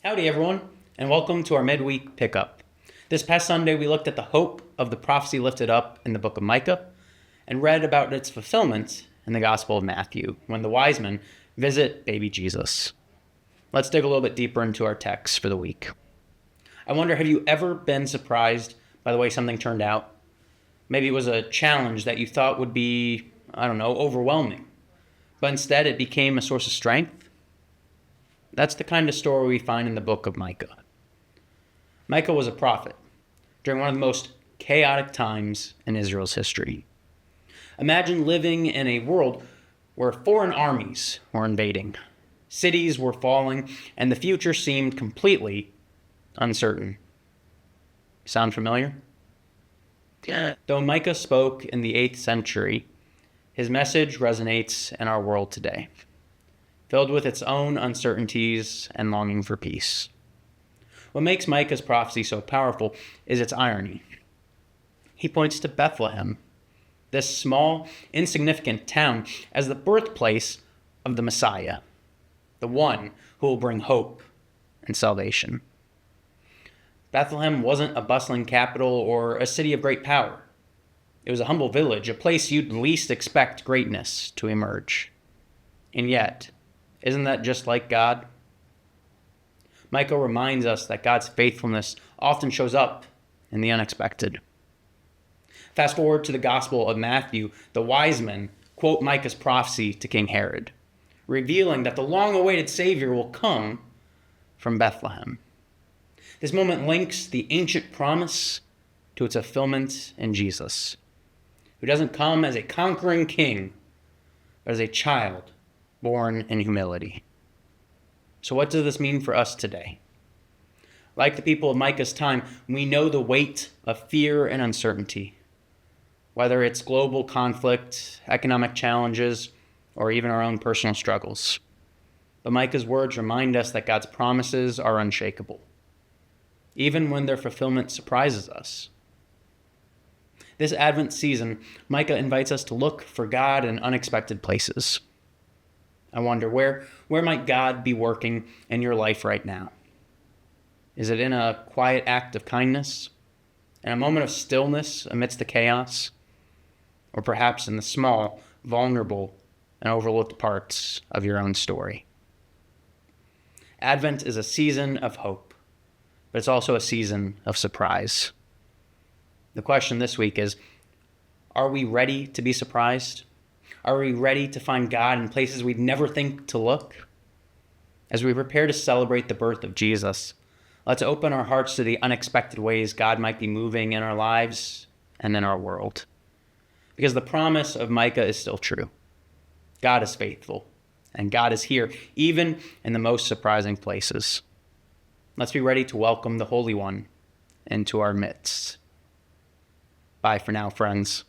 Howdy, everyone, and welcome to our midweek pickup. This past Sunday, we looked at the hope of the prophecy lifted up in the book of Micah and read about its fulfillment in the Gospel of Matthew when the wise men visit baby Jesus. Let's dig a little bit deeper into our text for the week. I wonder, have you ever been surprised by the way something turned out? Maybe it was a challenge that you thought would be, overwhelming, but instead it became a source of strength. That's the kind of story we find in the book of Micah. Micah was a prophet during one of the most chaotic times in Israel's history. Imagine living in a world where foreign armies were invading, cities were falling, and the future seemed completely uncertain. Sound familiar? Yeah. Though Micah spoke in the 8th century, his message resonates in our world today, filled with its own uncertainties and longing for peace. What makes Micah's prophecy so powerful is its irony. He points to Bethlehem, this small, insignificant town, as the birthplace of the Messiah, the one who will bring hope and salvation. Bethlehem wasn't a bustling capital or a city of great power. It was a humble village, a place you'd least expect greatness to emerge. And yet, isn't that just like God? Micah reminds us that God's faithfulness often shows up in the unexpected. Fast forward to the Gospel of Matthew, the wise men quote Micah's prophecy to King Herod, revealing that the long-awaited Savior will come from Bethlehem. This moment links the ancient promise to its fulfillment in Jesus, who doesn't come as a conquering king, but as a child born in humility. So what does this mean for us today? Like the people of Micah's time, we know the weight of fear and uncertainty, whether it's global conflict, economic challenges, or even our own personal struggles. But Micah's words remind us that God's promises are unshakable, even when their fulfillment surprises us. This Advent season, Micah invites us to look for God in unexpected places. I wonder, where might God be working in your life right now? Is it in a quiet act of kindness, in a moment of stillness amidst the chaos, or perhaps in the small, vulnerable, and overlooked parts of your own story? Advent is a season of hope, but it's also a season of surprise. The question this week is, are we ready to be surprised? Are we ready to find God in places we'd never think to look? As we prepare to celebrate the birth of Jesus, let's open our hearts to the unexpected ways God might be moving in our lives and in our world. Because the promise of Micah is still true. God is faithful, and God is here, even in the most surprising places. Let's be ready to welcome the Holy One into our midst. Bye for now, friends.